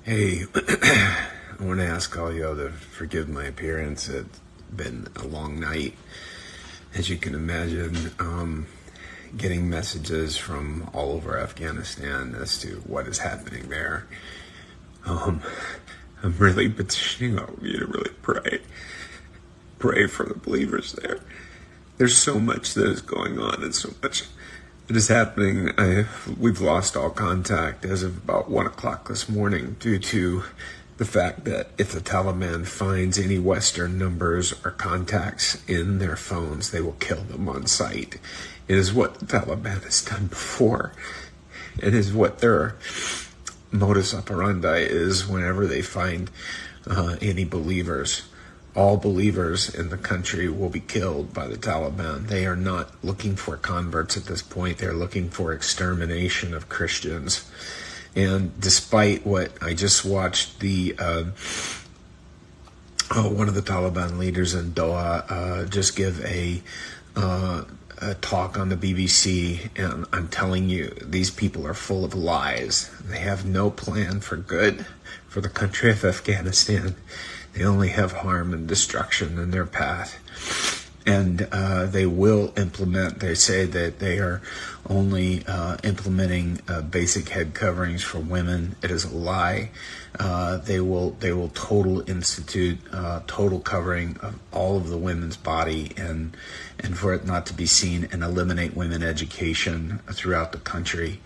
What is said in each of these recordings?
Hey, I want to ask all y'all to forgive my appearance. It's been a long night. As you can imagine, getting messages from all over Afghanistan as to what is happening there. I'm really petitioning all of you to really pray. Pray for the believers there. There's so much that is going on and so much that is happening. We've lost all contact as of about 1 o'clock this morning due to the fact that if the Taliban finds any Western numbers or contacts in their phones, they will kill them on sight. It is what the Taliban has done before. It is what their modus operandi is whenever they find any believers. All believers in the country will be killed by the Taliban. They are not looking for converts at this point. They're looking for extermination of Christians. And despite what I just watched, one of the Taliban leaders in Doha just give a talk on the BBC, and I'm telling you, these people are full of lies. They have no plan for good for the country of Afghanistan. They only have harm and destruction in their path. And they will implement, they say that they are only implementing basic head coverings for women. It is a lie. They will institute total covering of all of the women's body and for it not to be seen, and eliminate women education throughout the country.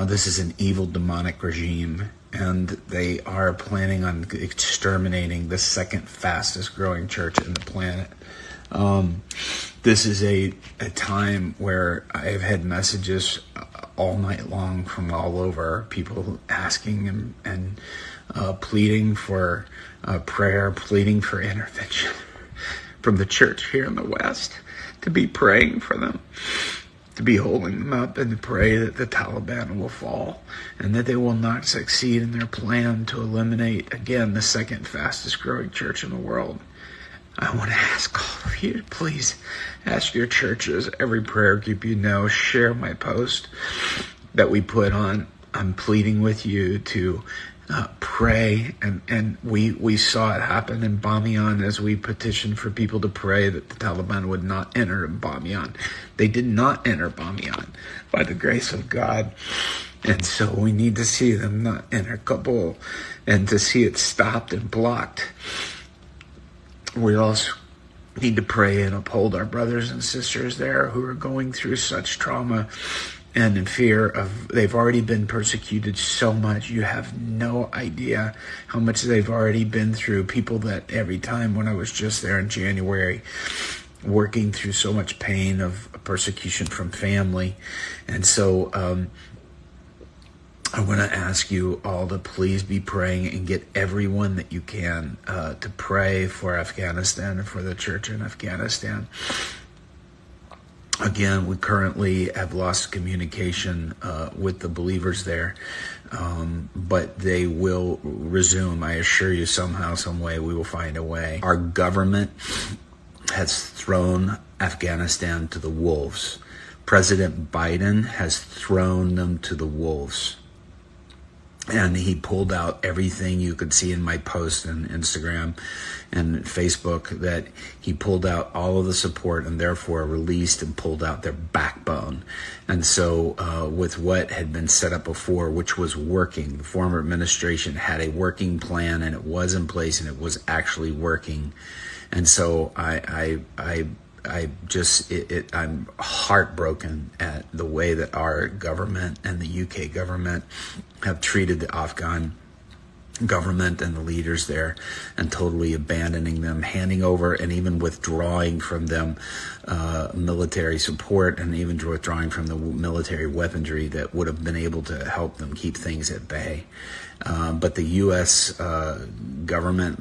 This is an evil, demonic regime, and they are planning on exterminating the second fastest growing church in the planet. This is a time where I've had messages all night long from all over, people asking and pleading for prayer, pleading for intervention from the church here in the West, to be praying for them, to be holding them up, and to pray that the Taliban will fall and that they will not succeed in their plan to eliminate, again, the second fastest growing church in the world. I want to ask all of you to please ask your churches, every prayer group you know, share my post that we put on. I'm pleading with you to pray, and we saw it happen in Bamiyan as we petitioned for people to pray that the Taliban would not enter Bamiyan. They did not enter Bamiyan by the grace of God, and so we need to see them not enter Kabul and to see it stopped and blocked. We also need to pray and uphold our brothers and sisters there who are going through such trauma and in fear of, they've already been persecuted so much. You have no idea how much they've already been through. People that every time when I was just there in January, working through so much pain of persecution from family. And so I want to ask you all to please be praying and get everyone that you can to pray for Afghanistan and for the church in Afghanistan. Again, we currently have lost communication with the believers there, but they will resume. I assure you, somehow, some way, we will find a way. Our government has thrown Afghanistan to the wolves. President Biden has thrown them to the wolves. And he pulled out everything you could see in my post on Instagram and Facebook, that he pulled out all of the support and therefore released and pulled out their backbone. And so with what had been set up before, which was working, the former administration had a working plan and it was in place and it was actually working. And so I'm heartbroken at the way that our government and the UK government have treated the Afghan government and the leaders there, and totally abandoning them, handing over and even withdrawing from them military support, and even withdrawing from the military weaponry that would have been able to help them keep things at bay. But the U.S. government,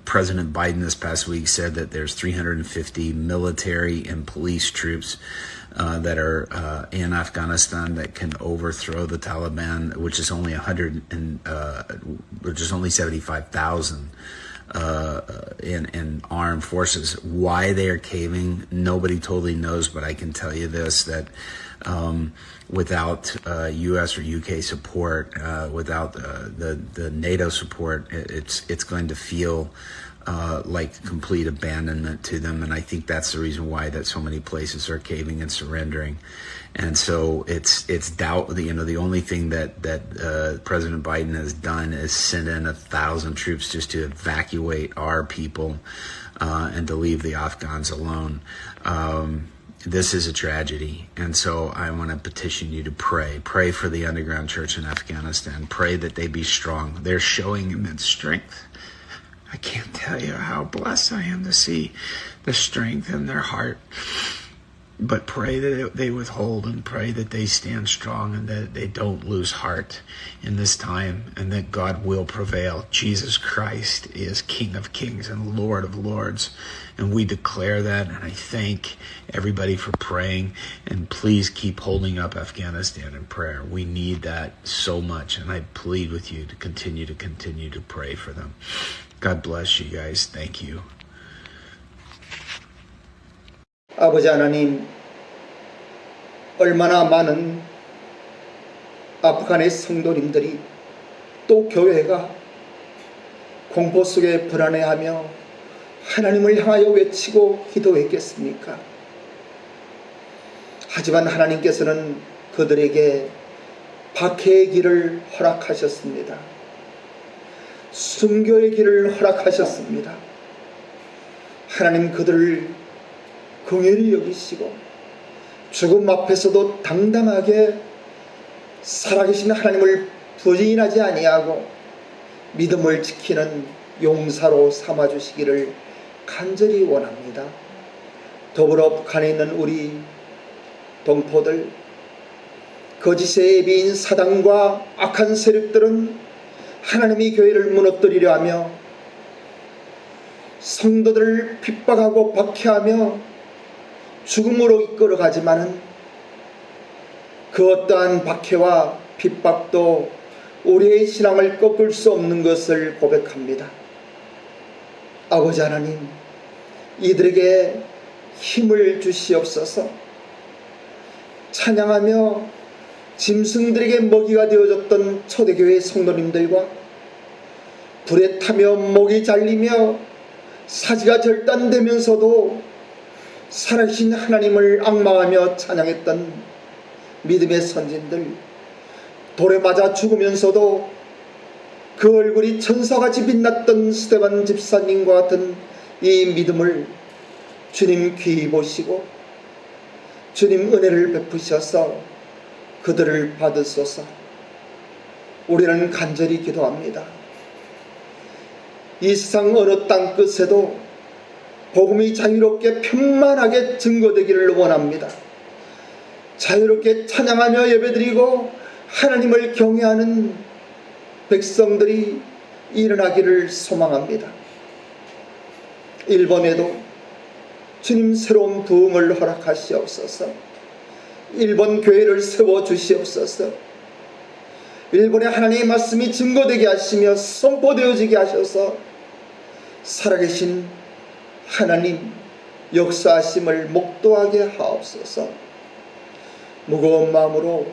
President Biden this past week said that there's 350 military and police troops that are in Afghanistan that can overthrow the Taliban, which is only 75,000 in armed forces. Why they are caving, nobody totally knows, but I can tell you this, that without U.S. or U.K. support, without the NATO support, it's going to feel like complete abandonment to them. And I think that's the reason why that so many places are caving and surrendering. And so it's doubt. The only thing that President Biden has done is send in 1,000 troops just to evacuate our people and to leave the Afghans alone. This is a tragedy. And so I want to petition you to pray for the underground church in Afghanistan. Pray that they be strong. They're showing immense strength. I can't tell you how blessed I am to see the strength in their heart. But pray that they withhold, and pray that they stand strong, and that they don't lose heart in this time, and that God will prevail. Jesus Christ is King of Kings and Lord of Lords, and we declare that. And I thank everybody for praying, and please keep holding up Afghanistan in prayer. We need that so much, and I plead with you to continue to pray for them. God bless you guys. Thank you. 아버지 하나님, 얼마나 많은 아프간의 성도님들이 또 교회가 공포 속에 불안해하며 하나님을 향하여 외치고 기도했겠습니까? 하지만 하나님께서는 그들에게 박해의 길을 허락하셨습니다. 순교의 길을 허락하셨습니다. 하나님 그들을 긍휼히 여기시고 죽음 앞에서도 당당하게 살아계신 하나님을 부인하지 아니하고 믿음을 지키는 용사로 삼아주시기를 간절히 원합니다. 더불어 북한에 있는 우리 동포들, 거짓의 예비인 사단과 악한 세력들은 하나님의 교회를 무너뜨리려 하며 성도들을 핍박하고 박해하며 죽음으로 이끌어가지만은 그 어떠한 박해와 핍박도 우리의 신앙을 꺾을 수 없는 것을 고백합니다. 아버지 하나님, 이들에게 힘을 주시옵소서. 찬양하며 짐승들에게 먹이가 되어졌던 초대교회 성도님들과 불에 타며 목이 잘리며 사지가 절단되면서도 살아계신 하나님을 앙망하며 찬양했던 믿음의 선진들, 돌에 맞아 죽으면서도 그 얼굴이 천사같이 빛났던 스데반 집사님과 같은 이 믿음을 주님 귀히 보시고 주님 은혜를 베푸셔서 그들을 받으소서. 우리는 간절히 기도합니다. 이 세상 어느 땅끝에도 복음이 자유롭게 편만하게 증거되기를 원합니다. 자유롭게 찬양하며 예배드리고 하나님을 경외하는 백성들이 일어나기를 소망합니다. 일본에도 주님 새로운 부흥을 허락하시옵소서. 일본 교회를 세워주시옵소서. 일본에 하나님의 말씀이 증거되게 하시며 선포되어지게 하셔서 살아계신 하나님 역사하심을 목도하게 하옵소서. 무거운 마음으로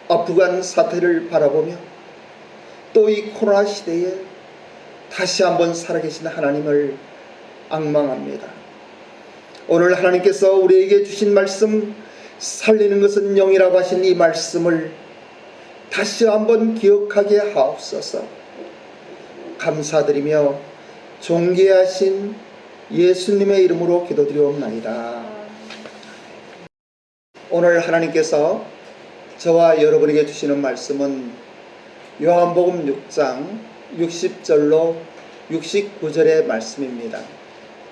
아프간 사태를 바라보며 또 이 코로나 시대에 다시 한번 살아계신 하나님을 앙망합니다. 오늘 하나님께서 우리에게 주신 말씀, 살리는 것은 영이라고 하신 이 말씀을 다시 한번 기억하게 하옵소서. 감사드리며 존귀하신 예수님의 이름으로 기도드리옵나이다. 오늘 하나님께서 저와 여러분에게 주시는 말씀은 요한복음 6장 60절로 69절의 말씀입니다.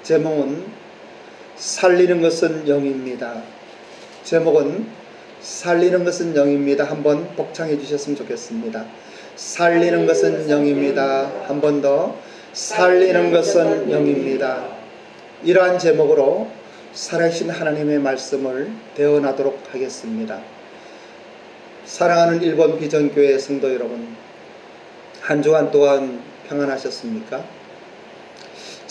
제목은 살리는 것은 영입니다. 제목은 살리는 것은 영입니다. 한번 복창해 주셨으면 좋겠습니다. 살리는 것은 영입니다. 한 번 더. 살리는 것은 영입니다. 이러한 제목으로 살아계신 하나님의 말씀을 대언하도록 하겠습니다. 사랑하는 일본 비전교회 성도 여러분, 한 주간 동안 평안하셨습니까?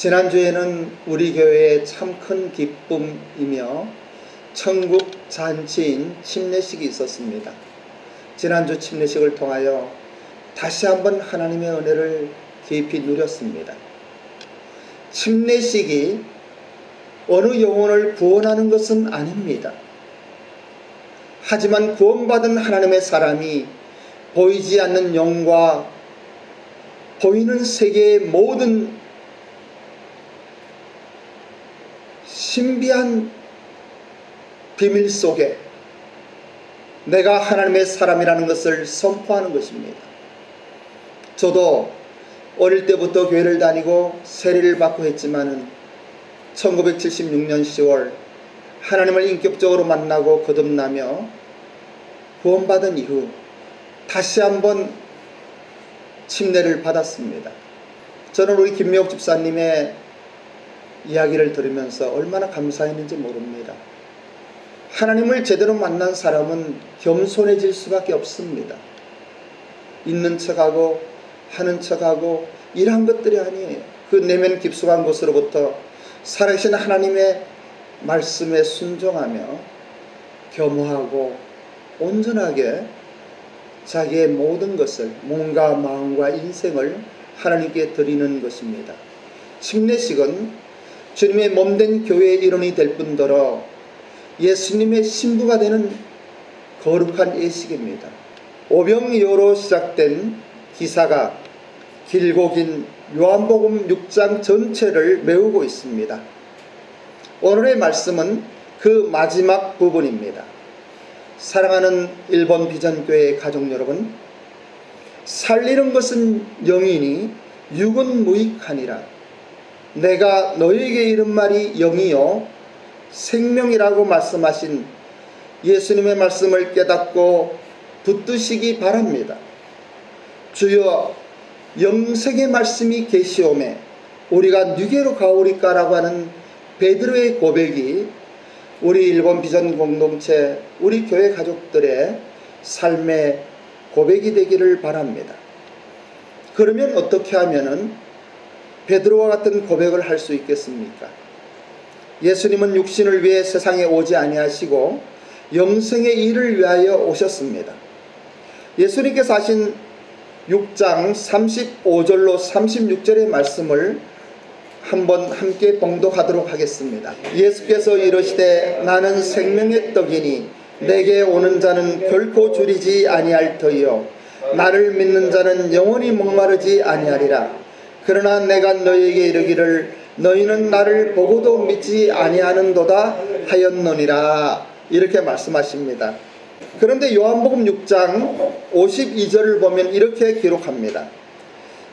지난주에는 우리 교회의 참 큰 기쁨이며 천국 잔치인 침례식이 있었습니다. 지난주 침례식을 통하여 다시 한번 하나님의 은혜를 깊이 누렸습니다. 침례식이 어느 영혼을 구원하는 것은 아닙니다. 하지만 구원받은 하나님의 사람이 보이지 않는 영과 보이는 세계의 모든 신비한 비밀 속에 내가 하나님의 사람이라는 것을 선포하는 것입니다. 저도 어릴 때부터 교회를 다니고 세례를 받고 했지만은 1976년 10월 하나님을 인격적으로 만나고 거듭나며 구원받은 이후 다시 한번 침례를 받았습니다. 저는 우리 김미옥 집사님의 이야기를 들으면서 얼마나 감사했는지 모릅니다. 하나님을 제대로 만난 사람은 겸손해질 수밖에 없습니다. 있는 척하고 하는 척하고 이러한 것들이 아니에요. 그 내면 깊숙한 곳으로부터 살아계신 하나님의 말씀에 순종하며 겸허하고 온전하게 자기의 모든 것을 몸과 마음과 인생을 하나님께 드리는 것입니다. 침례식은 주님의 몸된 교회의 일원이 될 뿐더러 예수님의 신부가 되는 거룩한 예식입니다. 오병이어로 시작된 기사가 길고 긴 요한복음 6장 전체를 메우고 있습니다. 오늘의 말씀은 그 마지막 부분입니다. 사랑하는 일본 비전교회 가족 여러분, 살리는 것은 영이니 육은 무익하니라. 내가 너에게 이른 말이 영이요 생명이라고 말씀하신 예수님의 말씀을 깨닫고 붙드시기 바랍니다. 주여 영생의 말씀이 계시오매 우리가 누게로 가오리까라고 하는 베드로의 고백이 우리 일본 비전 공동체 우리 교회 가족들의 삶의 고백이 되기를 바랍니다. 그러면 어떻게 하면은 베드로와 같은 고백을 할 수 있겠습니까? 예수님은 육신을 위해 세상에 오지 아니하시고 영생의 일을 위하여 오셨습니다. 예수님께서 하신 6장 35절로 36절의 말씀을 한번 함께 봉독하도록 하겠습니다. 예수께서 이르시되 나는 생명의 떡이니 내게 오는 자는 결코 줄이지 아니할 터이요 나를 믿는 자는 영원히 목마르지 아니하리라. 그러나 내가 너희에게 이르기를 너희는 나를 보고도 믿지 아니하는도다 하였느니라. 이렇게 말씀하십니다. 그런데 요한복음 6장 52절을 보면 이렇게 기록합니다.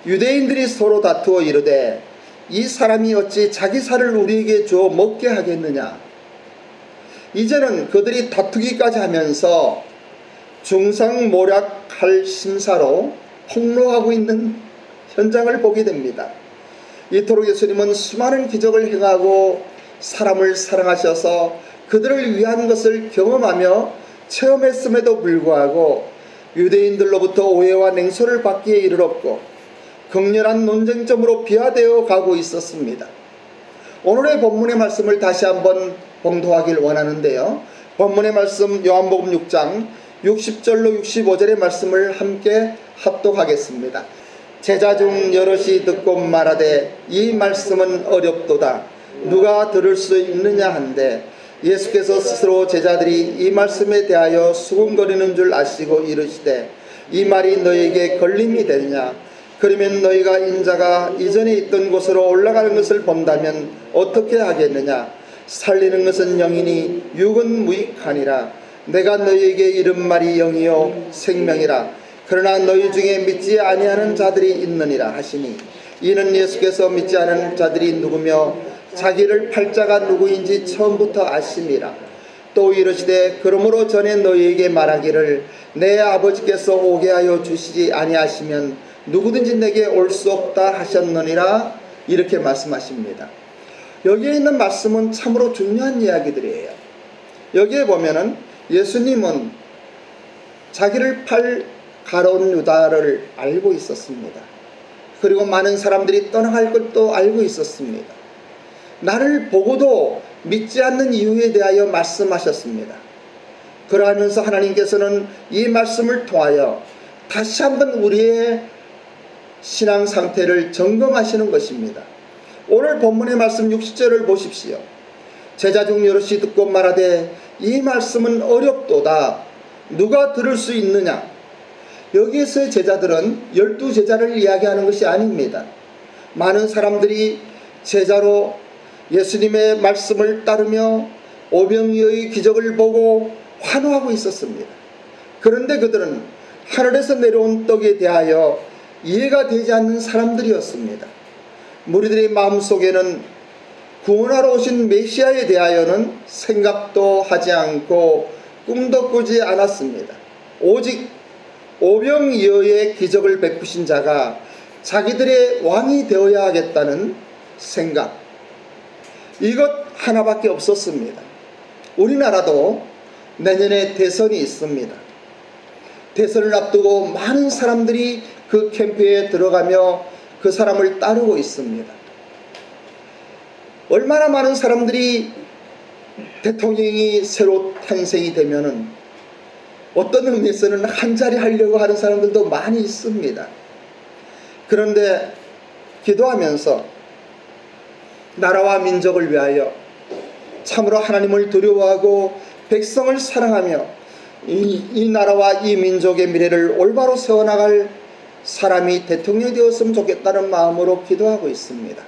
유대인들이 서로 다투어 이르되 이 사람이 어찌 자기 살을 우리에게 주어 먹게 하겠느냐. 이제는 그들이 다투기까지 하면서 중상모략할 심사로 폭로하고 있는 현장을 보게 됩니다. 이토록 예수님은 수많은 기적을 행하고 사람을 사랑하셔서 그들을 위한 것을 경험하며 체험했음에도 불구하고 유대인들로부터 오해와 냉소를 받기에 이르렀고 극렬한 논쟁점으로 비화되어 가고 있었습니다. 오늘의 본문의 말씀을 다시 한번 봉독하길 원하는데요. 본문의 말씀 요한복음 6장 60절로 65절의 말씀을 함께 합독하겠습니다. 제자 중 여럿이 듣고 말하되 이 말씀은 어렵도다. 누가 들을 수 있느냐 한데 예수께서 스스로 제자들이 이 말씀에 대하여 수군거리는 줄 아시고 이르시되 이 말이 너희에게 걸림이 되느냐. 그러면 너희가 인자가 이전에 있던 곳으로 올라가는 것을 본다면 어떻게 하겠느냐. 살리는 것은 영이니 육은 무익하니라. 내가 너희에게 이른 말이 영이요 생명이라. 그러나 너희 중에 믿지 아니하는 자들이 있느니라 하시니 이는 예수께서 믿지 않은 자들이 누구며 자기를 팔 자가 누구인지 처음부터 아심이라. 또 이르시되 그러므로 전에 너희에게 말하기를 내 아버지께서 오게 하여 주시지 아니하시면 누구든지 내게 올 수 없다 하셨느니라. 이렇게 말씀하십니다. 여기에 있는 말씀은 참으로 중요한 이야기들이에요. 여기에 보면은 예수님은 자기를 팔 가룟 유다를 알고 있었습니다. 그리고 많은 사람들이 떠나갈 것도 알고 있었습니다. 나를 보고도 믿지 않는 이유에 대하여 말씀하셨습니다. 그러하면서 하나님께서는 이 말씀을 통하여 다시 한번 우리의 신앙 상태를 점검하시는 것입니다. 오늘 본문의 말씀 60절을 보십시오. 제자 중 여럿이 듣고 말하되 이 말씀은 어렵도다. 누가 들을 수 있느냐? 여기에서의 제자들은 12제자를 이야기하는 것이 아닙니다. 많은 사람들이 제자로 예수님의 말씀을 따르며 오병이어의 기적을 보고 환호하고 있었습니다. 그런데 그들은 하늘에서 내려온 떡에 대하여 이해가 되지 않는 사람들이었습니다. 무리들의 마음속에는 구원하러 오신 메시아에 대하여는 생각도 하지 않고 꿈도 꾸지 않았습니다. 오직 오병이어의 기적을 베푸신 자가 자기들의 왕이 되어야 하겠다는 생각, 이것 하나밖에 없었습니다. 우리나라도 내년에 대선이 있습니다. 대선을 앞두고 많은 사람들이 그 캠프에 들어가며 그 사람을 따르고 있습니다. 얼마나 많은 사람들이 대통령이 새로 탄생이 되면은 어떤 의미에서는 한 자리 하려고 하는 사람들도 많이 있습니다. 그런데 기도하면서 나라와 민족을 위하여 참으로 하나님을 두려워하고 백성을 사랑하며 이 나라와 이 민족의 미래를 올바로 세워나갈 사람이 대통령이 되었으면 좋겠다는 마음으로 기도하고 있습니다.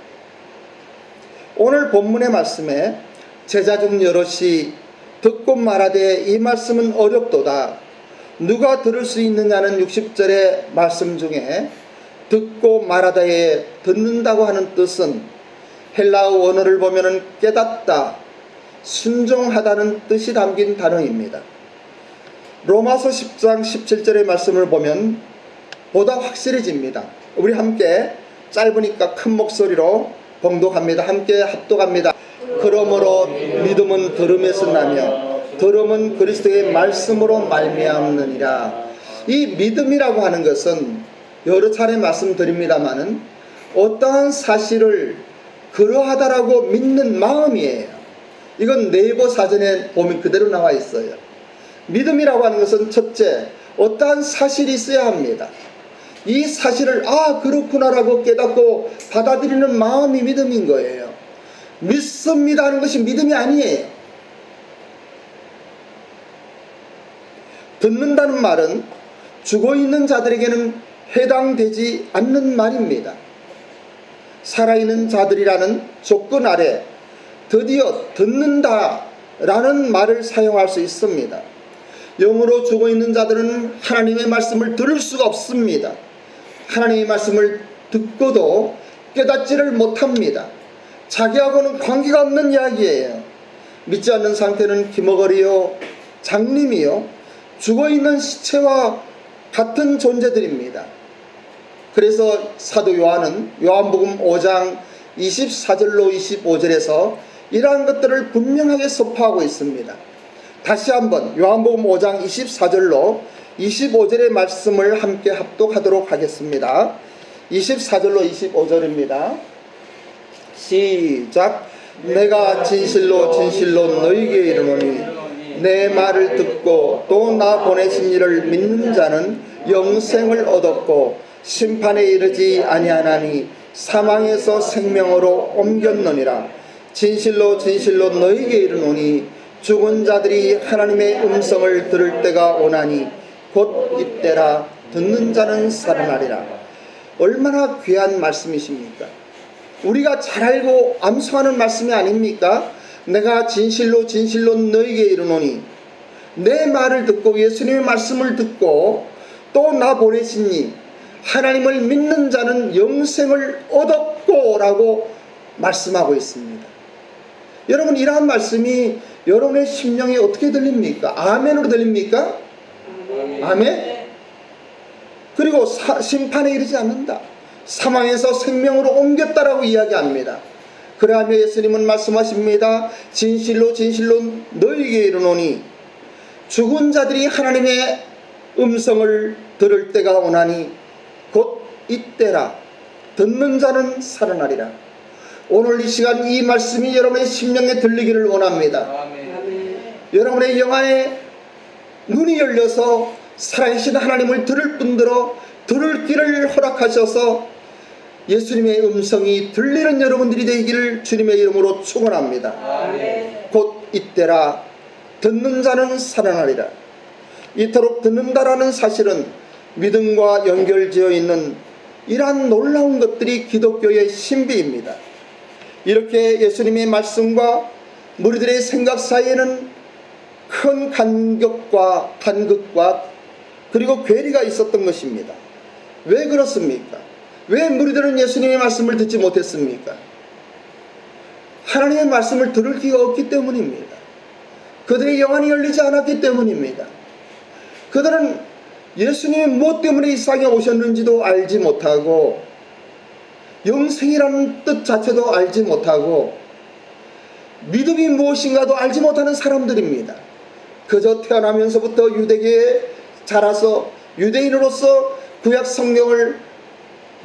오늘 본문의 말씀에 제자 중 여럿이 듣고 말하되 이 말씀은 어렵도다. 누가 들을 수 있느냐는 60절의 말씀 중에 듣고 말하다에 듣는다고 하는 뜻은 헬라어 원어를 보면 깨닫다, 순종하다는 뜻이 담긴 단어입니다. 로마서 10장 17절의 말씀을 보면 보다 확실해집니다. 우리 함께 짧으니까 큰 목소리로 봉독합니다. 함께 합독합니다. 그러므로 믿음은 들음에서 나며 들음은 그리스도의 말씀으로 말미암느니라. 이 믿음이라고 하는 것은 여러 차례 말씀드립니다마는 어떠한 사실을 그러하다라고 믿는 마음이에요. 이건 네이버 사전에 보면 그대로 나와 있어요. 믿음이라고 하는 것은 첫째, 어떠한 사실이 있어야 합니다. 이 사실을 그렇구나라고 깨닫고 받아들이는 마음이 믿음인 거예요. 믿습니다 하는 것이 믿음이 아니에요. 듣는다는 말은 죽어있는 자들에게는 해당되지 않는 말입니다. 살아있는 자들이라는 조건 아래 드디어 듣는다라는 말을 사용할 수 있습니다. 영으로 죽어있는 자들은 하나님의 말씀을 들을 수가 없습니다. 하나님의 말씀을 듣고도 깨닫지를 못합니다. 자기하고는 관계가 없는 이야기예요. 믿지 않는 상태는 기머거리요, 장님이요, 죽어있는 시체와 같은 존재들입니다. 그래서 사도 요한은 요한복음 5장 24절로 25절에서 이러한 것들을 분명하게 선포하고 있습니다. 다시 한번 요한복음 5장 24절로 25절의 말씀을 함께 합독하도록 하겠습니다. 24절로 25절입니다. 시작. 내가 진실로 진실로 너희에게 이르노니 내 말을 듣고 또 나 보내신 이를 믿는 자는 영생을 얻었고 심판에 이르지 아니하나니 사망에서 생명으로 옮겼느니라. 진실로 진실로 너희에게 이르노니 죽은 자들이 하나님의 음성을 들을 때가 오나니 곧 이때라. 듣는 자는 살아나리라. 얼마나 귀한 말씀이십니까? 우리가 잘 알고 암송하는 말씀이 아닙니까? 내가 진실로 진실로 너희에게 이르노니, 내 말을 듣고 예수님의 말씀을 듣고 또 나 보내시니 하나님을 믿는 자는 영생을 얻었고 라고 말씀하고 있습니다. 여러분, 이러한 말씀이 여러분의 심령에 어떻게 들립니까? 아멘으로 들립니까? 아멘? 그리고 심판에 이르지 않는다. 사망에서 생명으로 옮겼다라고 이야기합니다. 그러하며 예수님은 말씀하십니다. 진실로 진실로 너희에게 이르노니 죽은 자들이 하나님의 음성을 들을 때가 오나니 곧 이때라. 듣는 자는 살아나리라. 오늘 이 시간 이 말씀이 여러분의 심령에 들리기를 원합니다. 여러분의 영안에 눈이 열려서 살아계신 하나님을 들을 뿐더러 들을 귀를 허락하셔서 예수님의 음성이 들리는 여러분들이 되기를 주님의 이름으로 축원합니다. 곧 이때라 듣는 자는 살아나리라. 이토록 듣는다라는 사실은 믿음과 연결되어 있는 이러한 놀라운 것들이 기독교의 신비입니다. 이렇게 예수님의 말씀과 무리들의 생각 사이에는 큰 간격과 그리고 괴리가 있었던 것입니다. 왜 그렇습니까? 왜 무리들은 예수님의 말씀을 듣지 못했습니까? 하나님의 말씀을 들을 기가 없기 때문입니다. 그들의 영안이 열리지 않았기 때문입니다. 그들은 예수님이 무엇 때문에 이 세상에 오셨는지도 알지 못하고 영생이라는 뜻 자체도 알지 못하고 믿음이 무엇인가도 알지 못하는 사람들입니다. 그저 태어나면서부터 유대교에 자라서 유대인으로서 구약 성경을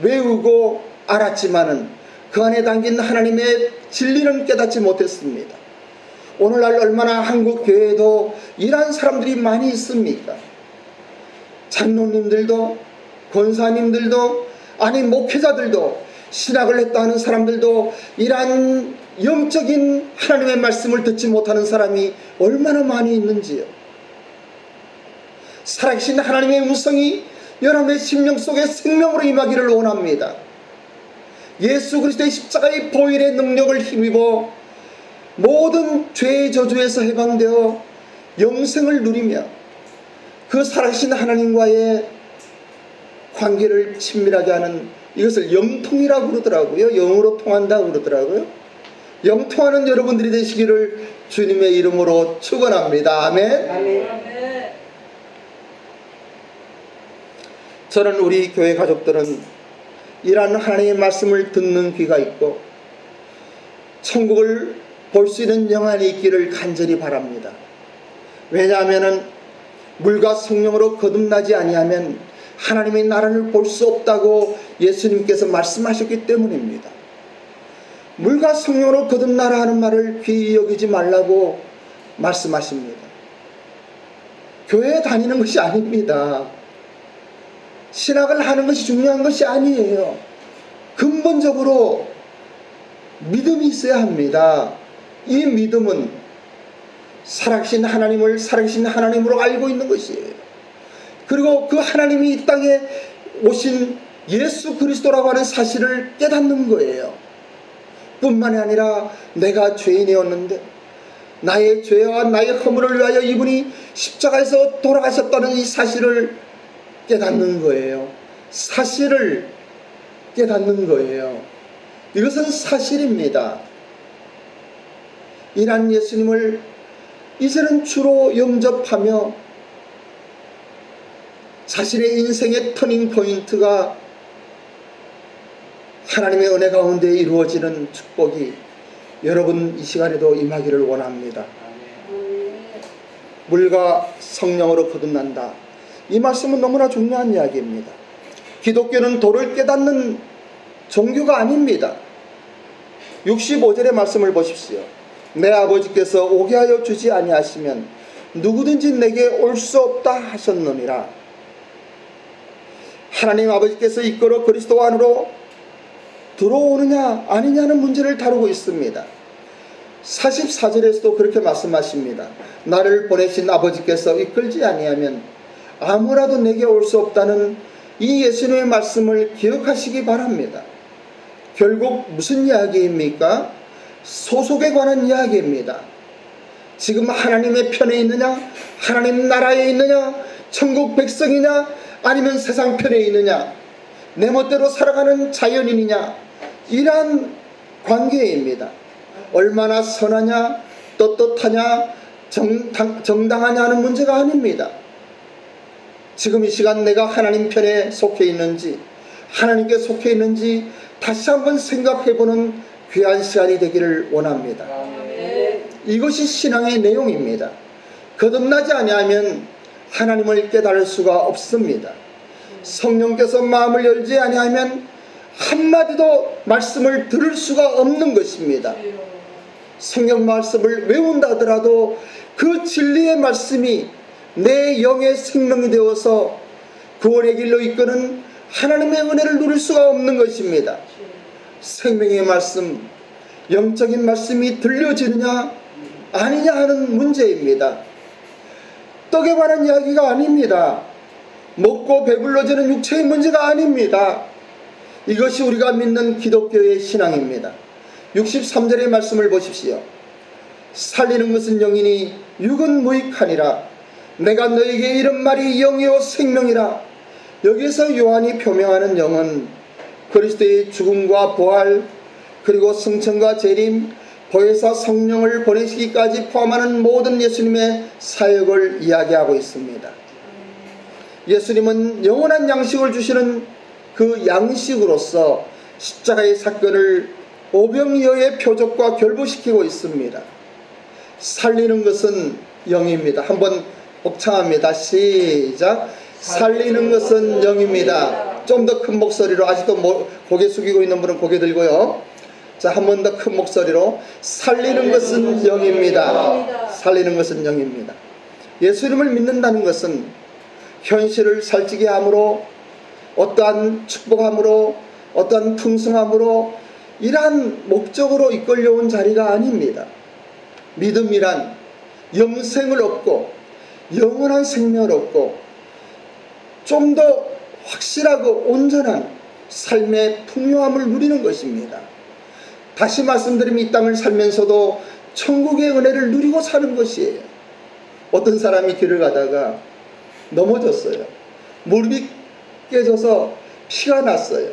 외우고 알았지만은 그 안에 담긴 하나님의 진리는 깨닫지 못했습니다. 오늘날 얼마나 한국 교회에도 이러한 사람들이 많이 있습니까? 장로님들도 권사님들도 아니 목회자들도 신학을 했다 하는 사람들도 이러한 영적인 하나님의 말씀을 듣지 못하는 사람이 얼마나 많이 있는지요. 살아계신 하나님의 음성이 여러분의 심령 속에 생명으로 임하기를 원합니다. 예수 그리스도의 십자가의 보혈의 능력을 힘입어 모든 죄의 저주에서 해방되어 영생을 누리며 그 살아계신 하나님과의 관계를 친밀하게 하는 이것을 영통이라고 그러더라고요. 영으로 통한다고 그러더라고요. 영통하는 여러분들이 되시기를 주님의 이름으로 축원합니다. 아멘. 아멘. 저는 우리 교회 가족들은 이러한 하나님의 말씀을 듣는 귀가 있고 천국을 볼 수 있는 영안이 있기를 간절히 바랍니다. 왜냐하면 물과 성령으로 거듭나지 아니하면 하나님의 나라를 볼 수 없다고 예수님께서 말씀하셨기 때문입니다. 물과 성령으로 거듭나라 하는 말을 귀히 여기지 말라고 말씀하십니다. 교회에 다니는 것이 아닙니다. 신학을 하는 것이 중요한 것이 아니에요. 근본적으로 믿음이 있어야 합니다. 이 믿음은 살아계신 하나님을 살아계신 하나님으로 알고 있는 것이에요. 그리고 그 하나님이 이 땅에 오신 예수 그리스도라고 하는 사실을 깨닫는 거예요. 뿐만이 아니라 내가 죄인이었는데 나의 죄와 나의 허물을 위하여 이분이 십자가에서 돌아가셨다는 이 사실을 깨닫는 거예요. 사실을 깨닫는 거예요. 이것은 사실입니다. 이란 예수님을 이제는 주로 영접하며 자신의 인생의 터닝 포인트가 하나님의 은혜 가운데 이루어지는 축복이 여러분 이 시간에도 임하기를 원합니다. 물과 성령으로 거듭난다. 이 말씀은 너무나 중요한 이야기입니다. 기독교는 도를 깨닫는 종교가 아닙니다. 65절의 말씀을 보십시오. 내 아버지께서 오게 하여 주지 아니하시면 누구든지 내게 올 수 없다 하셨느니라. 하나님 아버지께서 이끌어 그리스도 안으로 들어오느냐 아니냐는 문제를 다루고 있습니다. 44절에서도 그렇게 말씀하십니다. 나를 보내신 아버지께서 이끌지 아니하면 아무라도 내게 올 수 없다는 이 예수님의 말씀을 기억하시기 바랍니다. 결국 무슨 이야기입니까? 소속에 관한 이야기입니다. 지금 하나님의 편에 있느냐, 하나님 나라에 있느냐, 천국 백성이냐, 아니면 세상 편에 있느냐, 내 멋대로 살아가는 자연인이냐, 이러한 관계입니다. 얼마나 선하냐, 떳떳하냐, 정당하냐 하는 문제가 아닙니다. 지금 이 시간 내가 하나님 편에 속해 있는지, 하나님께 속해 있는지 다시 한번 생각해보는 귀한 시간이 되기를 원합니다. 이것이 신앙의 내용입니다. 거듭나지 아니하면 하나님을 깨달을 수가 없습니다. 성령께서 마음을 열지 아니하면 한마디도 말씀을 들을 수가 없는 것입니다. 성경 말씀을 외운다 하더라도 그 진리의 말씀이 내 영의 생명이 되어서 구원의 길로 이끄는 하나님의 은혜를 누릴 수가 없는 것입니다. 생명의 말씀, 영적인 말씀이 들려지느냐 아니냐 하는 문제입니다. 떡에 관한 이야기가 아닙니다. 먹고 배불러지는 육체의 문제가 아닙니다. 이것이 우리가 믿는 기독교의 신앙입니다. 63절의 말씀을 보십시오. 살리는 것은 영이니 육은 무익하니라. 내가 너에게 이런 말이 영이요 생명이라. 여기서 요한이 표명하는 영은 그리스도의 죽음과 부활, 그리고 승천과 재림, 보혜사 성령을 보내시기까지 포함하는 모든 예수님의 사역을 이야기하고 있습니다. 예수님은 영원한 양식을 주시는 그 양식으로서 십자가의 사건을 오병이어의 표적과 결부시키고 있습니다. 살리는 것은 영입니다. 한번 복창합니다. 시작. 살리는 것은 영입니다. 좀 더 큰 목소리로, 아직도 고개 숙이고 있는 분은 고개 들고요. 자, 한 번 더 큰 목소리로. 살리는 것은 영입니다. 살리는 것은 영입니다. 예수님을 믿는다는 것은 현실을 살찌게 함으로, 어떠한 축복함으로, 어떠한 풍성함으로 이러한 목적으로 이끌려온 자리가 아닙니다. 믿음이란 영생을 얻고 영원한 생명을 얻고 좀 더 확실하고 온전한 삶의 풍요함을 누리는 것입니다. 다시 말씀드리면 이 땅을 살면서도 천국의 은혜를 누리고 사는 것이에요. 어떤 사람이 길을 가다가 넘어졌어요. 무릎이 깨져서 피가 났어요.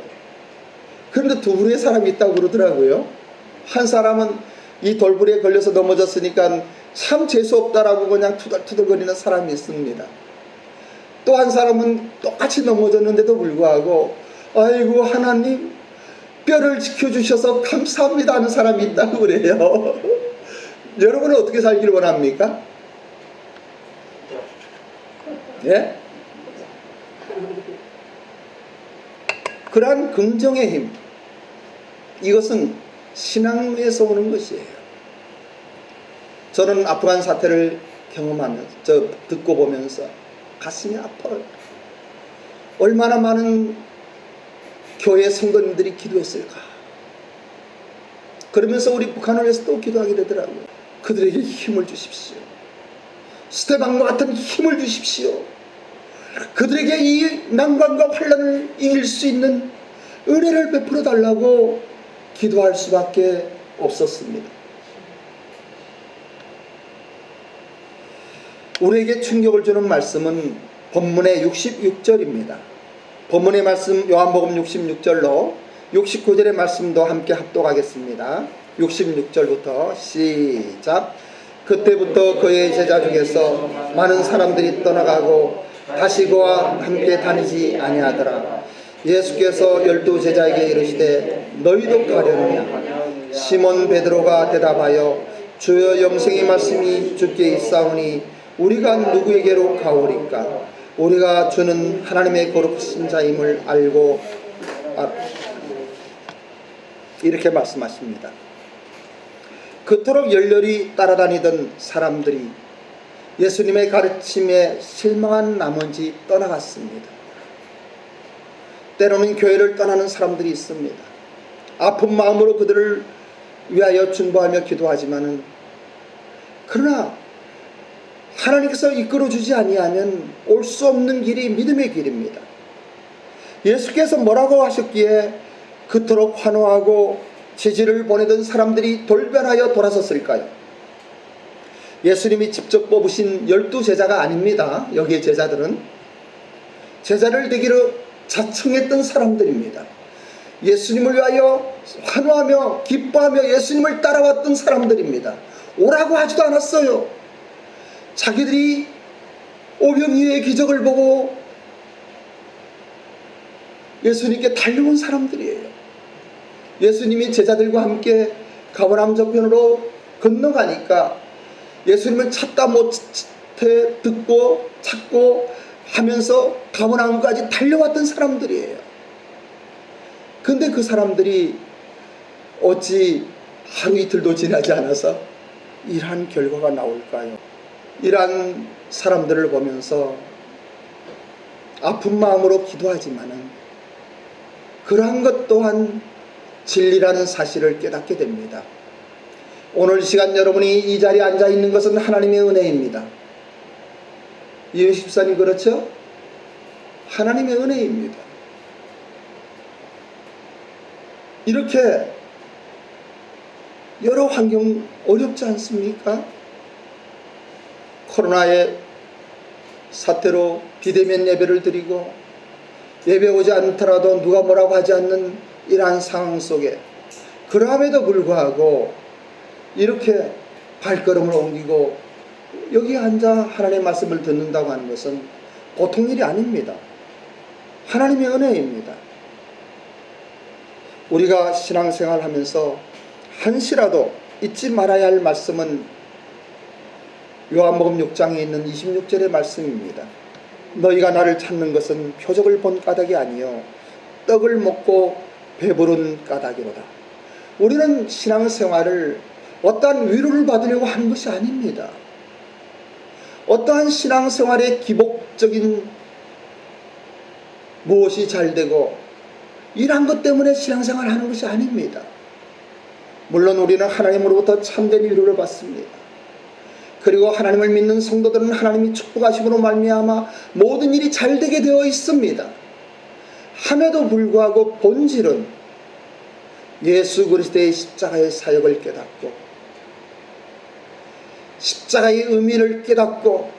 그런데 두 부류의 사람이 있다고 그러더라고요. 한 사람은 이 돌부리에 걸려서 넘어졌으니까 참 재수없다라고 그냥 투덜투덜거리는 사람이 있습니다. 또 한 사람은 똑같이 넘어졌는데도 불구하고 아이고 하나님 뼈를 지켜주셔서 감사합니다 하는 사람이 있다고 그래요. 여러분은 어떻게 살기를 원합니까? 예? 그러한 긍정의 힘, 이것은 신앙에서 오는 것이에요. 저는 아프간 사태를 경험하면서, 듣고 보면서 가슴이 아파요. 얼마나 많은 교회 성도님들이 기도했을까. 그러면서 우리 북한을 위해서 또 기도하게 되더라고요. 그들에게 힘을 주십시오. 스테반과 같은 힘을 주십시오. 그들에게 이 난관과 환난을 이길 수 있는 은혜를 베풀어 달라고 기도할 수밖에 없었습니다. 우리에게 충격을 주는 말씀은 본문의 66절입니다. 본문의 말씀 요한복음 66절로 69절의 말씀도 함께 합독하겠습니다. 66절부터 시작. 그때부터 그의 제자 중에서 많은 사람들이 떠나가고 다시 그와 함께 다니지 아니하더라. 예수께서 12 제자에게 이르시되 너희도 가려느냐? 시몬 베드로가 대답하여 주여 영생의 말씀이 주께 있사오니 우리가 누구에게로 가오리까? 우리가 주는 하나님의 거룩하신 자임을 알고 이렇게 말씀하십니다. 그토록 열렬히 따라다니던 사람들이 예수님의 가르침에 실망한 나머지 떠나갔습니다. 때로는 교회를 떠나는 사람들이 있습니다. 아픈 마음으로 그들을 위하여 중보하며 기도하지만은, 그러나 하나님께서 이끌어주지 아니하면 올 수 없는 길이 믿음의 길입니다. 예수께서 뭐라고 하셨기에 그토록 환호하고 지지를 보내던 사람들이 돌변하여 돌아섰을까요? 예수님이 직접 뽑으신 12 제자가 아닙니다. 여기에 제자들은 제자를 되기로 자청했던 사람들입니다. 예수님을 위하여 환호하며 기뻐하며 예수님을 따라왔던 사람들입니다. 오라고 하지도 않았어요. 자기들이 오병이어의 기적을 보고 예수님께 달려온 사람들이에요. 예수님이 제자들과 함께 가버나움 저편으로 건너가니까 예수님을 찾다 못해 듣고 찾고 하면서 가버나움까지 달려왔던 사람들이에요. 근데 그 사람들이 어찌 하루 이틀도 지나지 않아서 이러한 결과가 나올까요? 이러한 사람들을 보면서 아픈 마음으로 기도하지만은 그러한 것 또한 진리라는 사실을 깨닫게 됩니다. 오늘 이 시간 여러분이 이 자리에 앉아 있는 것은 하나님의 은혜입니다. 이은식 집사님 그렇죠? 하나님의 은혜입니다. 이렇게 여러 환경 어렵지 않습니까? 코로나의 사태로 비대면 예배를 드리고 예배 오지 않더라도 누가 뭐라고 하지 않는 이러한 상황 속에 그럼에도 불구하고 이렇게 발걸음을 옮기고 여기 앉아 하나님의 말씀을 듣는다고 하는 것은 보통 일이 아닙니다. 하나님의 은혜입니다. 우리가 신앙생활 하면서 한시라도 잊지 말아야 할 말씀은 요한복음 6장에 있는 26절의 말씀입니다. 너희가 나를 찾는 것은 표적을 본 까닭이 아니요 떡을 먹고 배부른 까닭이로다. 우리는 신앙생활을 어떠한 위로를 받으려고 하는 것이 아닙니다. 어떠한 신앙생활의 기복적인 무엇이 잘되고 이러한 것 때문에 신앙생활을 하는 것이 아닙니다. 물론 우리는 하나님으로부터 참된 위로를 받습니다. 그리고 하나님을 믿는 성도들은 하나님이 축복하심으로 말미암아 모든 일이 잘되게 되어 있습니다. 함에도 불구하고 본질은 예수 그리스도의 십자가의 사역을 깨닫고 십자가의 의미를 깨닫고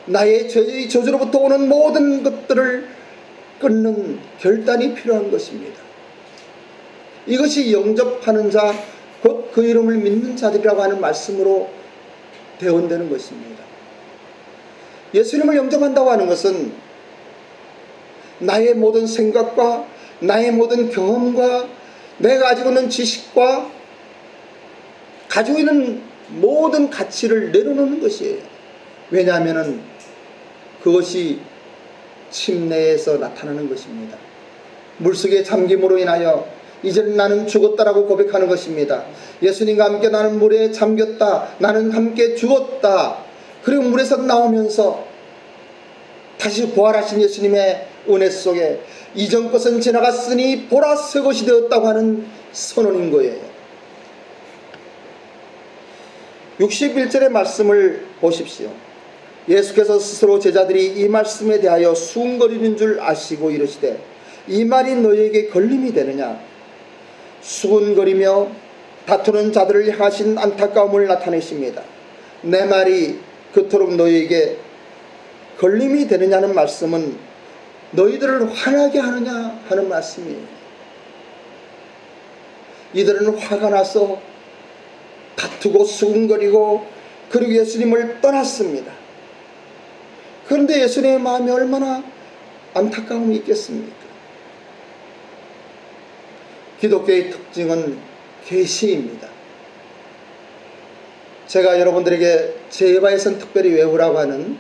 나의 죄의 저주로부터 오는 모든 것들을 끊는 결단이 필요한 것입니다. 이것이 영접하는 자, 곧 그 이름을 믿는 자들이라고 하는 말씀으로 대언되는 것입니다. 예수님을 영접한다고 하는 것은 나의 모든 생각과 나의 모든 경험과 내가 가지고 있는 지식과 가지고 있는 모든 가치를 내려놓는 것이에요. 왜냐하면 그것이 침례에서 나타나는 것입니다. 물속에 잠김으로 인하여 이제는 나는 죽었다라고 고백하는 것입니다. 예수님과 함께 나는 물에 잠겼다. 나는 함께 죽었다. 그리고 물에서 나오면서 다시 부활하신 예수님의 은혜 속에 이전 것은 지나갔으니 보라 새 것이 되었다고 하는 선언인 거예요. 61절의 말씀을 보십시오. 예수께서 스스로 제자들이 이 말씀에 대하여 수군거리는 줄 아시고 이르시되 이 말이 너희에게 걸림이 되느냐. 수군거리며 다투는 자들을 향하신 안타까움을 나타내십니다. 내 말이 그토록 너희에게 걸림이 되느냐는 말씀은 너희들을 화나게 하느냐 하는 말씀이에요. 이들은 화가 나서 다투고 수군거리고 그리고 예수님을 떠났습니다. 그런데 예수님의 마음이 얼마나 안타까움이 있겠습니까? 기독교의 특징은 계시입니다. 제가 여러분들에게 제바에선 특별히 외우라고 하는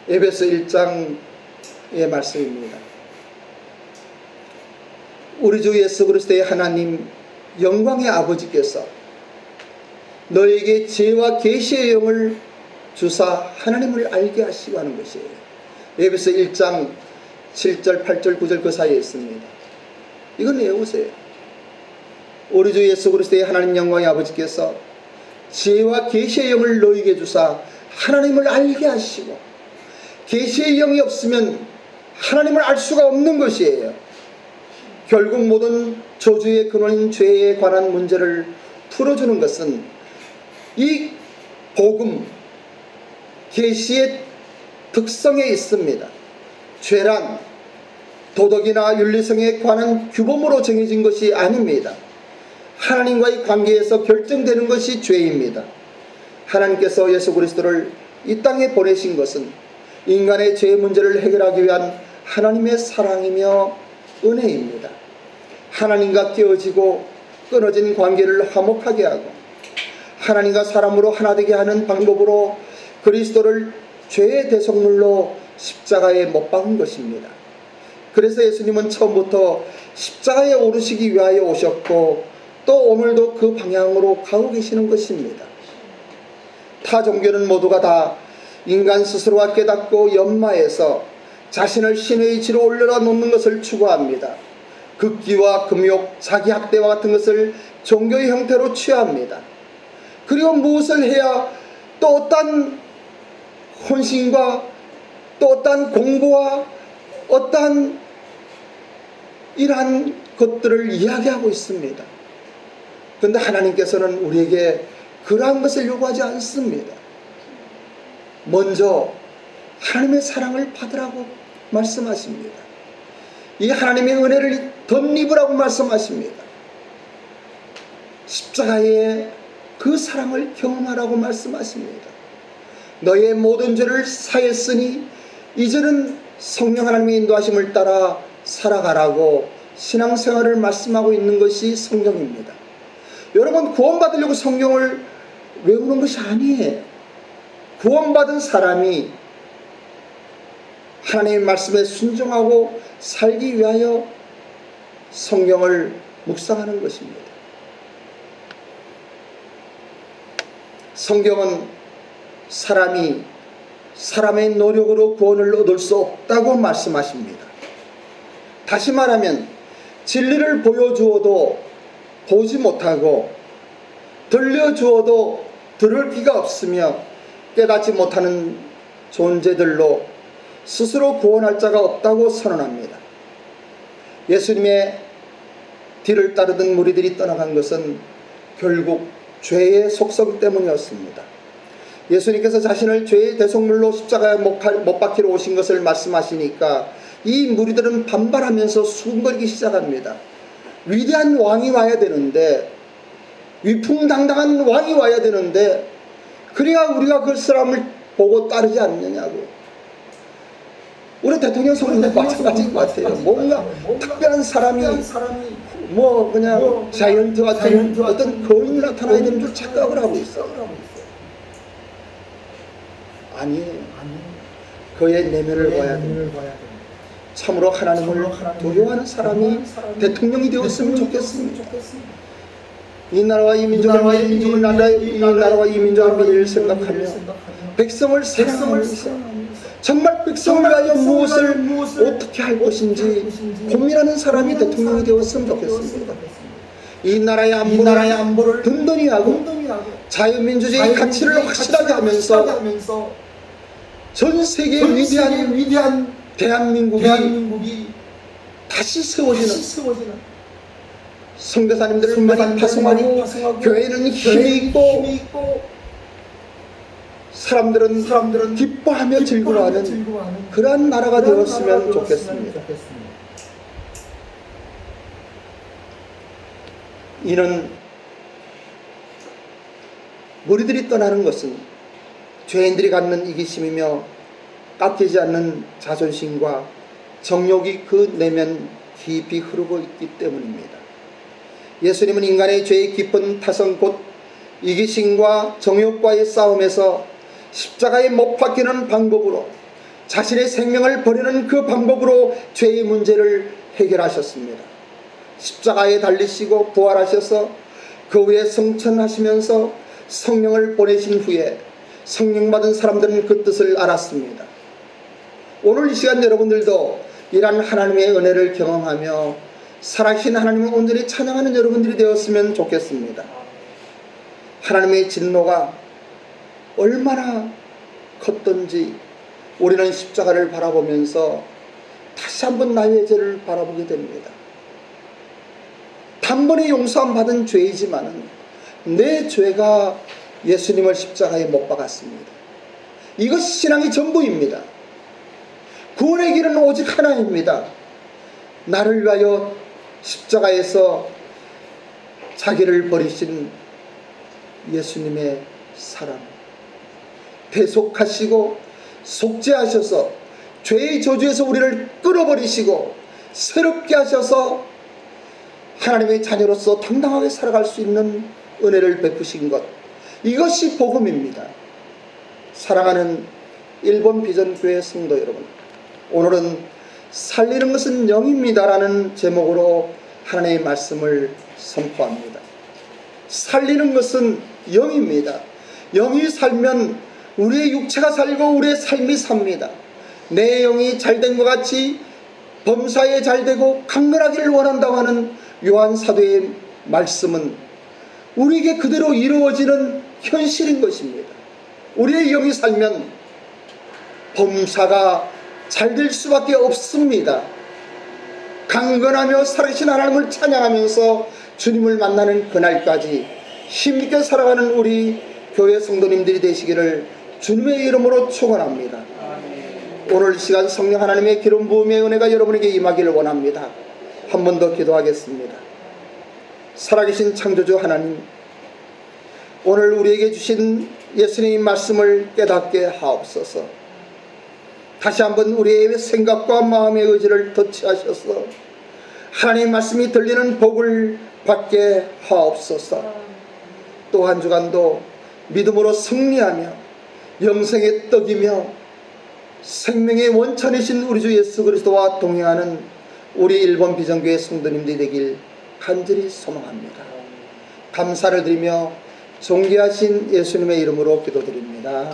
에베소 1장의 말씀입니다. 우리 주 예수 그리스도의 하나님 영광의 아버지께서 너에게 지혜와 계시의 영을 주사 하나님을 알게 하시고 하는 것이에요. 에베소 1장 7절 8절 9절 그 사이에 있습니다. 이건 외우세요. 우리 주 예수 그리스도의 하나님 영광의 아버지께서 지혜와 계시의 영을 너에게 주사 하나님을 알게 하시고, 계시의 영이 없으면 하나님을 알 수가 없는 것이에요. 결국 모든 저주의 근원인 죄에 관한 문제를 풀어주는 것은 이 복음 계시의 특성에 있습니다. 죄란 도덕이나 윤리성에 관한 규범으로 정해진 것이 아닙니다. 하나님과의 관계에서 결정되는 것이 죄입니다. 하나님께서 예수 그리스도를 이 땅에 보내신 것은 인간의 죄 문제를 해결하기 위한 하나님의 사랑이며 은혜입니다. 하나님과 깨어지고 끊어진 관계를 화목하게 하고 하나님과 사람으로 하나 되게 하는 방법으로 그리스도를 죄의 대속물로 십자가에 못 박은 것입니다. 그래서 예수님은 처음부터 십자가에 오르시기 위하여 오셨고 또 오늘도 그 방향으로 가고 계시는 것입니다. 타 종교는 모두가 다 인간 스스로가 깨닫고 연마해서 자신을 신의 지로 올려다 놓는 것을 추구합니다. 극기와 금욕, 자기 학대와 같은 것을 종교의 형태로 취합니다. 그리고 무엇을 해야 또 어떤 헌신과 또 어떤 공부와 어떤 이러한 것들을 이야기하고 있습니다. 그런데 하나님께서는 우리에게 그러한 것을 요구하지 않습니다. 먼저 하나님의 사랑을 받으라고 말씀하십니다. 이 하나님의 은혜를 덧입으라고 말씀하십니다. 십자가의 그 사랑을 경험하라고 말씀하십니다. 너의 모든 죄를 사했으니 이제는 성령 하나님의 인도하심을 따라 살아가라고 신앙생활을 말씀하고 있는 것이 성경입니다. 여러분, 구원받으려고 성경을 외우는 것이 아니에요. 구원받은 사람이 하나님의 말씀에 순종하고 살기 위하여 성경을 묵상하는 것입니다. 성경은 사람이 사람의 노력으로 구원을 얻을 수 없다고 말씀하십니다. 다시 말하면 진리를 보여주어도 보지 못하고 들려주어도 들을 귀가 없으며 깨닫지 못하는 존재들로 스스로 구원할 자가 없다고 선언합니다. 예수님의 뒤를 따르던 무리들이 떠나간 것은 결국 죄의 속성 때문이었습니다. 예수님께서 자신을 죄의 대속물로 십자가에 못 박히러 오신 것을 말씀하시니까 이 무리들은 반발하면서 수군거리기 시작합니다. 위대한 왕이 와야 되는데, 위풍당당한 왕이 와야 되는데 그래야 우리가 그 사람을 보고 따르지 않느냐고. 우리 대통령 선거도 마찬가지인 것 같아요. 뭔가 특별한 사람이 뭐 그냥 자이언트 같은 어떤 거인이 나타나야 되는 줄 착각을 하고 있어. 아니에요. 그의 내면을 봐야 됩니다. 참으로 하나님을 두려워하는 사람이 대통령이 되었으면 좋겠습니다. 이 나라와 이 민족을 이 나라와 이 민족을 미래를 생각하며 백성을 사랑하면서 정말 백성을 위하여 무엇을 어떻게 할 것인지 고민하는 사람이 대통령이 되었으면 좋겠습니다. 이 나라의 안보를 든든히 하고 자유민주주의 가치를 확실하게 하면서 전 세계의 위대한 대한민국이 다시 세워지는 선교사님들을 많이 파송하고 교회는 힘이 있고 사람들은 기뻐하며 즐거워하는 그러한 나라가 되었으면 좋겠습니다. 이는 무리들이 떠나는 것은 죄인들이 갖는 이기심이며 깎이지 않는 자존심과 정욕이 그 내면 깊이 흐르고 있기 때문입니다. 예수님은 인간의 죄의 깊은 타성 곧 이기심과 정욕과의 싸움에서 십자가에 못 박히는 방법으로 자신의 생명을 버리는 그 방법으로 죄의 문제를 해결하셨습니다. 십자가에 달리시고 부활하셔서 그 후에 성천하시면서 성령을 보내신 후에 성령 받은 사람들은 그 뜻을 알았습니다. 오늘 이 시간 여러분들도 이러한 하나님의 은혜를 경험하며 살아계신 하나님을 온전히 찬양하는 여러분들이 되었으면 좋겠습니다. 하나님의 진노가 얼마나 컸던지 우리는 십자가를 바라보면서 다시 한번 나의 죄를 바라보게 됩니다. 단번에 용서함 받은 죄이지만 내 죄가 예수님을 십자가에 못 박았습니다. 이것이 신앙의 전부입니다. 구원의 길은 오직 하나입니다. 나를 위하여 십자가에서 자기를 버리신 예수님의 사랑, 대속하시고 속죄하셔서 죄의 저주에서 우리를 끌어버리시고 새롭게 하셔서 하나님의 자녀로서 당당하게 살아갈 수 있는 은혜를 베푸신 것, 이것이 복음입니다. 사랑하는 일본 비전교회 성도 여러분, 오늘은 살리는 것은 영입니다라는 제목으로 하나님의 말씀을 선포합니다. 살리는 것은 영입니다. 영이 살면 우리의 육체가 살고 우리의 삶이 삽니다. 내 영이 잘된 것 같이 범사에 잘되고 강건하기를 원한다고 하는 요한 사도의 말씀은 우리에게 그대로 이루어지는 현실인 것입니다. 우리의 영이 살면 범사가 잘될 수밖에 없습니다. 강건하며 살아계신 하나님을 찬양하면서 주님을 만나는 그날까지 힘있게 살아가는 우리 교회 성도님들이 되시기를 주님의 이름으로 축원합니다. 오늘 시간 성령 하나님의 기름 부음의 은혜가 여러분에게 임하기를 원합니다. 한 번 더 기도하겠습니다. 살아계신 창조주 하나님, 오늘 우리에게 주신 예수님의 말씀을 깨닫게 하옵소서. 다시 한번 우리의 생각과 마음의 의지를 터치하셔서 하나님의 말씀이 들리는 복을 받게 하옵소서. 또 한 주간도 믿음으로 승리하며 영생의 떡이며 생명의 원천이신 우리 주 예수 그리스도와 동행하는 우리 일본 비전교회 성도님들이 되길 간절히 소망합니다. 감사를 드리며 존귀하신 예수님의 이름으로 기도드립니다.